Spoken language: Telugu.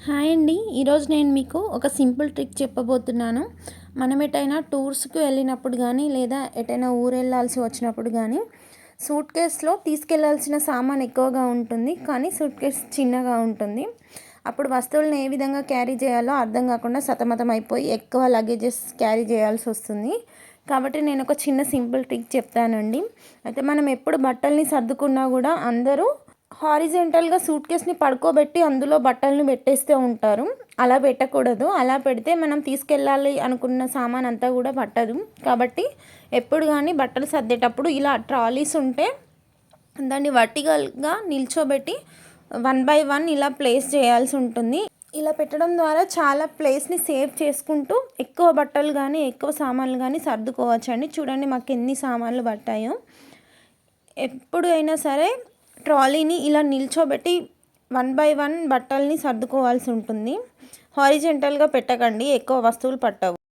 హాయ్ అండి. ఈరోజు నేను మీకు ఒక సింపుల్ ట్రిక్ చెప్పబోతున్నాను. మనం ఎటైనా టూర్స్కి వెళ్ళినప్పుడు కానీ లేదా ఎటైనా ఊరెళ్ళాల్సి వచ్చినప్పుడు కానీ సూట్ కేస్లో తీసుకెళ్లాల్సిన సామాన్ ఎక్కువగా ఉంటుంది, కానీ సూట్ కేస్ చిన్నగా ఉంటుంది. అప్పుడు వస్తువులను ఏ విధంగా క్యారీ చేయాలో అర్థం కాకుండా సతమతం అయిపోయి ఎక్కువ లగేజెస్ క్యారీ చేయాల్సి వస్తుంది. కాబట్టి నేను ఒక చిన్న సింపుల్ ట్రిక్ చెప్తానండి. అయితే మనం ఎప్పుడు బట్టల్ని సర్దుకున్నా కూడా అందరూ హారిజెంటల్గా సూట్ కేస్ని పడుకోబెట్టి అందులో బట్టలను పెట్టేస్తూ ఉంటారు. అలా పెట్టకూడదు. అలా పెడితే మనం తీసుకెళ్ళాలి అనుకున్న సామాన్ అంతా కూడా పట్టదు. కాబట్టి ఎప్పుడు కానీ బట్టలు సర్దేటప్పుడు ఇలా ట్రాలీస్ ఉంటే దాన్ని వర్టికల్గా నిల్చోబెట్టి 1 బై 1 ఇలా ప్లేస్ చేయాల్సి ఉంటుంది. ఇలా పెట్టడం ద్వారా చాలా ప్లేస్ని సేవ్ చేసుకుంటూ ఎక్కువ బట్టలు కానీ ఎక్కువ సామాన్లు కానీ సర్దుకోవచ్చండి. చూడండి మాకు ఎన్ని సామాన్లు పట్టాయో. ఎప్పుడు అయినా సరే ట్రాలీని ఇలా నిల్చోబెట్టి 1 బై 1 బట్టల్ని సర్దుకోవాల్సి ఉంటుంది. హారిజెంటల్గా పెట్టకండి, ఎక్కువ వస్తువులు పట్టవు.